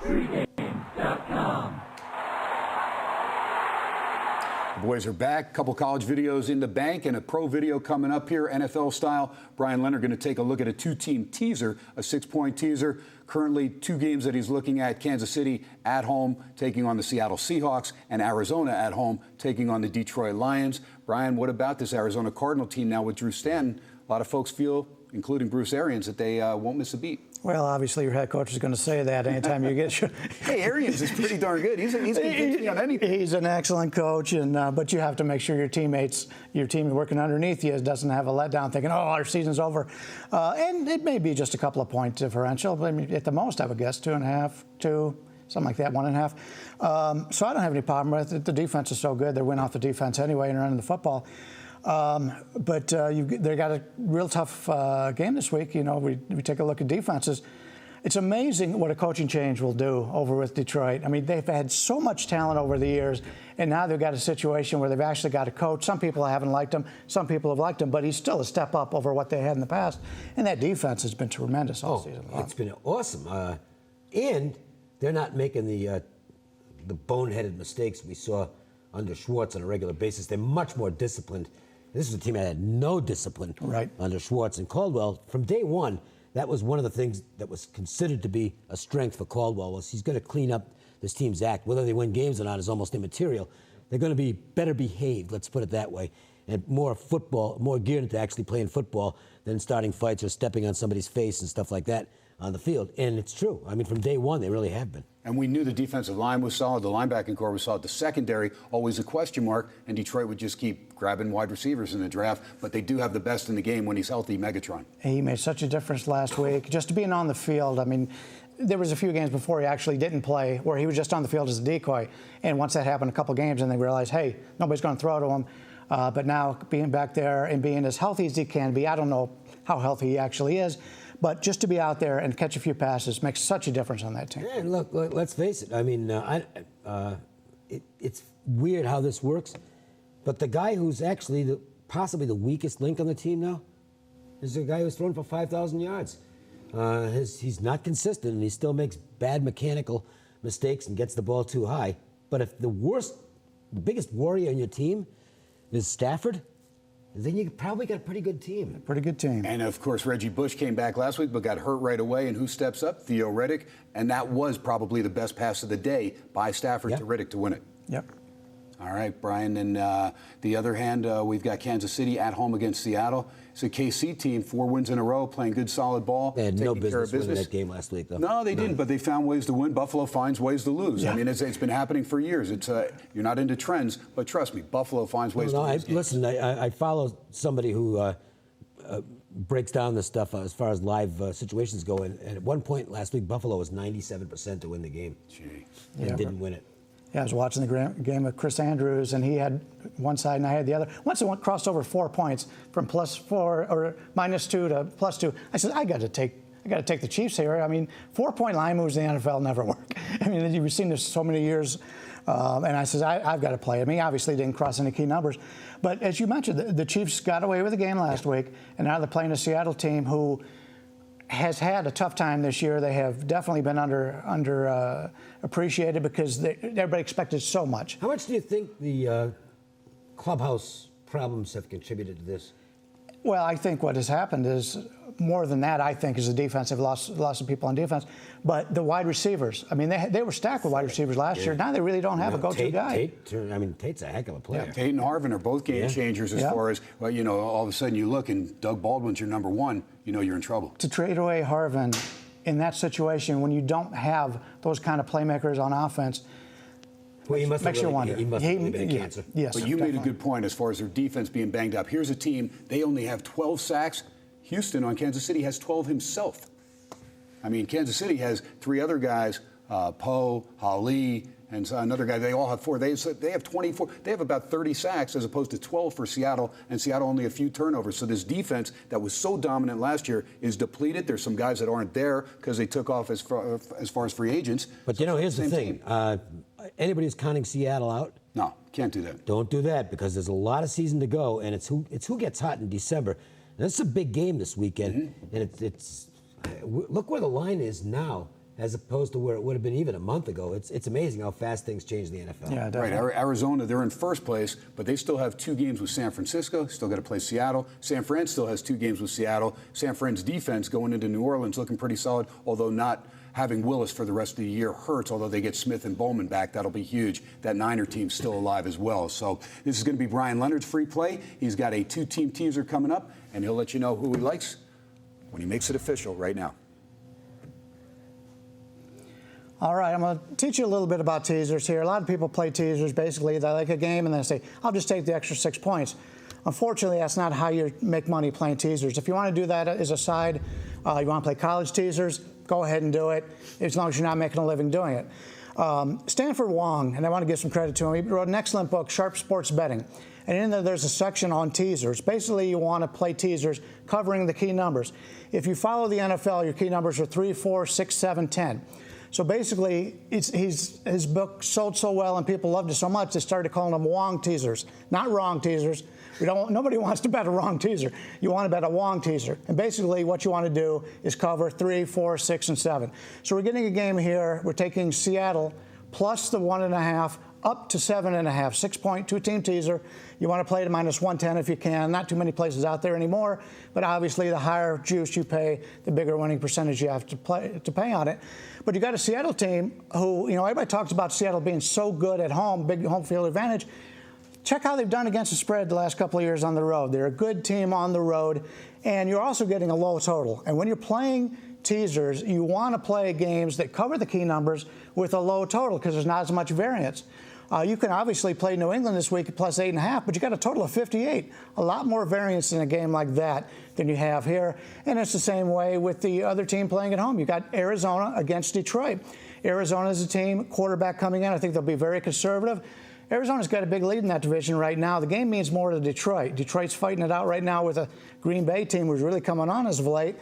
Pregame.com. The boys are back. Couple college videos in the bank and a pro video coming up here, NFL style. Bryan Leonard going to take a look at a two-team teaser, a 6-point teaser. Currently, 2 games that he's looking at: Kansas City at home taking on the Seattle Seahawks, and Arizona at home taking on the Detroit Lions. Bryan, what about this Arizona Cardinal team now with Drew Stanton? A lot of folks feel, including Bruce Arians, that they won't miss a beat. Well, obviously, your head coach is going to say that anytime you get. Hey, Arians is pretty darn good. He's convinced me on anything. He's an excellent coach, and but you have to make sure your team working underneath you doesn't have a letdown, thinking, "Oh, our season's over." And it may be just a couple of point differential, but I mean, at the most, I would guess 2.5, 2. Something like that, 1.5. So I don't have any problem with it. The defense is so good; they win off the defense anyway and running the football. But they got a real tough game this week. You know, we take a look at defenses. It's amazing what a coaching change will do over with Detroit. I mean, they've had so much talent over the years, and now they've got a situation where they've actually got a coach. Some people haven't liked him, some people have liked him, but he's still a step up over what they had in the past. And that defense has been tremendous all season long. It's been awesome, and they're not making the boneheaded mistakes we saw under Schwartz on a regular basis. They're much more disciplined. This is a team that had no discipline under Schwartz and Caldwell. From day one, that was one of the things that was considered to be a strength for Caldwell, was he's going to clean up this team's act. Whether they win games or not is almost immaterial. They're going to be better behaved, let's put it that way, and more geared into actually playing football than starting fights or stepping on somebody's face and stuff like that on the field. And it's true. I mean, from day one, they really have been. And we knew the defensive line was solid, the linebacking core was solid, the secondary, always a question mark, and Detroit would just keep grabbing wide receivers in the draft, but they do have the best in the game when he's healthy, Megatron. He made such a difference last week, just being on the field. I mean, there was a few games before he actually didn't play where he was just on the field as a decoy, and once that happened a couple games, and they realized, hey, nobody's going to throw to him. But now being back there and being as healthy as he can be, I don't know how healthy he actually is, but just to be out there and catch a few passes makes such a difference on that team. Yeah, look, let's face it. I mean, it's weird how this works, but the guy who's actually possibly the weakest link on the team now is the guy who's thrown for 5,000 yards. He's not consistent, and he still makes bad mechanical mistakes and gets the ball too high. But if the biggest warrior on your team is Stafford, then you probably got a pretty good team. A pretty good team. And, of course, Reggie Bush came back last week but got hurt right away. And who steps up? Theo Riddick. And that was probably the best pass of the day by Stafford to Riddick to win it. Yep. All right, Bryan. And the other hand, we've got Kansas City at home against Seattle. It's a KC team, 4 wins in a row, playing good, solid ball. They had no business winning that game last week, though. No, they didn't, but they found ways to win. Buffalo finds ways to lose. Yeah. I mean, it's been happening for years. It's you're not into trends, but trust me, Buffalo finds ways to lose. Listen, I follow somebody who breaks down this stuff as far as live situations go, and at one point last week, Buffalo was 97% to win the game. Gee. And didn't win it. Yeah, I was watching the game with Chris Andrews, and he had one side and I had the other. Once it crossed over 4 points from +4 or -2 to +2, I said, I got to take the Chiefs here. I mean, 4-point line moves in the NFL never work. I mean, you've seen this so many years, and I said, I've got to play. I mean, obviously didn't cross any key numbers, but as you mentioned, the Chiefs got away with the game last week, and now they're playing a Seattle team who has had a tough time this year. They have definitely been under appreciated because everybody expected so much. How much do you think the clubhouse problems have contributed to this? Well, I think what has happened is more than that. I think is the defense. They've lost some people on defense, but the wide receivers. I mean, they were stacked with wide receivers last year. Now they really don't have a go-to guy. Tate's a heck of a player. Yeah, Tate and Harvin are both game changers as far as, well, you know, all of a sudden you look and Doug Baldwin's your number one, you know you're in trouble. To trade away Harvin in that situation when you don't have those kind of playmakers on offense, well, he must have makes you wonder. He must have really been a cancer. Yes, but you made a good point as far as their defense being banged up. Here's a team, they only have 12 sacks. Houston on Kansas City has 12 himself. I mean, Kansas City has 3 other guys, Poe, Ali, and another guy. They all have 4. They have 24. They have about 30 sacks as opposed to 12 for Seattle, and Seattle only a few turnovers. So this defense that was so dominant last year is depleted. There's some guys that aren't there because they took off as far as free agents. But, you know, here's the thing. Anybody who's counting Seattle out? No, can't do that. Don't do that because there's a lot of season to go, and it's who gets hot in December. And it's a big game this weekend, and it's look where the line is now as opposed to where it would have been even a month ago. It's amazing how fast things change in the NFL. Yeah, definitely. Right, Arizona, they're in first place, but they still have 2 games with San Francisco, still got to play Seattle. San Fran still has 2 games with Seattle. San Fran's defense going into New Orleans looking pretty solid, although not having Willis for the rest of the year hurts, although they get Smith and Bowman back. That'll be huge. That Niner team's still alive as well. So this is going to be Bryan Leonard's free play. He's got a 2-team teaser coming up, and he'll let you know who he likes when he makes it official right now. All right, I'm going to teach you a little bit about teasers here. A lot of people play teasers. Basically, they like a game and then say, I'll just take the extra 6 points. Unfortunately, that's not how you make money playing teasers. If you want to do that as a side, you want to play college teasers, go ahead and do it, as long as you're not making a living doing it. Stanford Wong, and I want to give some credit to him, he wrote an excellent book, Sharp Sports Betting. And in there, there's a section on teasers. Basically, you want to play teasers covering the key numbers. If you follow the NFL, your key numbers are 3, 4, 6, 7, 10. So basically, his book sold so well and people loved it so much, they started calling them Wong teasers, not wrong teasers. Nobody wants to bet a wrong teaser. You want to bet a Wong teaser. And basically, what you want to do is cover 3, 4, 6, and 7. So we're getting a game here. We're taking Seattle plus the 1.5 up to 7.5, 6-point, 2-team teaser. You want to play to -110 if you can. Not too many places out there anymore, but obviously the higher juice you pay, the bigger winning percentage you have to pay on it. But you got a Seattle team who, everybody talks about Seattle being so good at home, big home field advantage. Check how they've done against the spread the last couple of years on the road. They're a good team on the road, and you're also getting a low total. And when you're playing teasers, you want to play games that cover the key numbers with a low total because there's not as much variance. You can obviously play New England this week at plus 8.5, but you got a total of 58. A lot more variance in a game like that than you have here. And it's the same way with the other team playing at home. You got Arizona against Detroit. Arizona is a team, quarterback coming in. I think they'll be very conservative. Arizona's got a big lead in that division right now. The game means more to Detroit. Detroit's fighting it out right now with a Green Bay team who's really coming on as of late.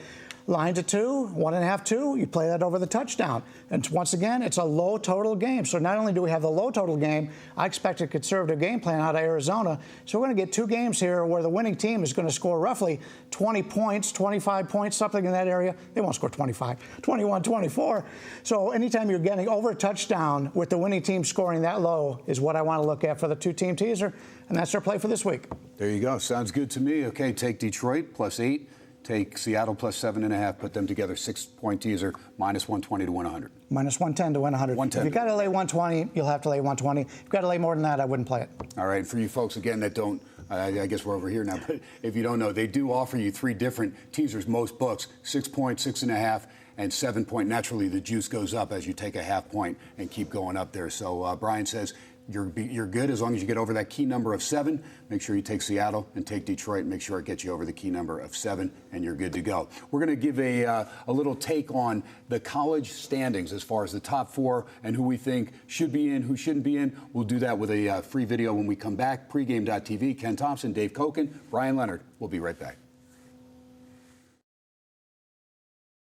Line to 2, 1.5, 2, you play that over the touchdown. And once again, it's a low total game. So not only do we have the low total game, I expect a conservative game plan out of Arizona. So we're going to get 2 games here where the winning team is going to score roughly 20 points, 25 points, something in that area. They won't score 25, 21, 24. So anytime you're getting over a touchdown with the winning team scoring that low is what I want to look at for the 2-team teaser. And that's our play for this week. There you go. Sounds good to me. Okay, take Detroit plus 8. Take Seattle plus 7.5, put them together, 6-point teaser, -120 to win 100. -110 to win 100. 110. If you got to lay 120, you'll have to lay 120. If you've got to lay more than that, I wouldn't play it. All right, for you folks, again, that don't, I guess we're over here now, but if you don't know, they do offer you 3 different teasers, most books, 6-point, 6.5, and 7-point. Naturally, the juice goes up as you take a half point and keep going up there. So Bryan says, you're good as long as you get over that key number of 7. Make sure you take Seattle and take Detroit. Make sure it gets you over the key number of 7, and you're good to go. We're going to give a little take on the college standings as far as the top 4 and who we think should be in, who shouldn't be in. We'll do that with a free video when we come back. Pregame.tv. Ken Thomson, Dave Cokin, Bryan Leonard. We'll be right back.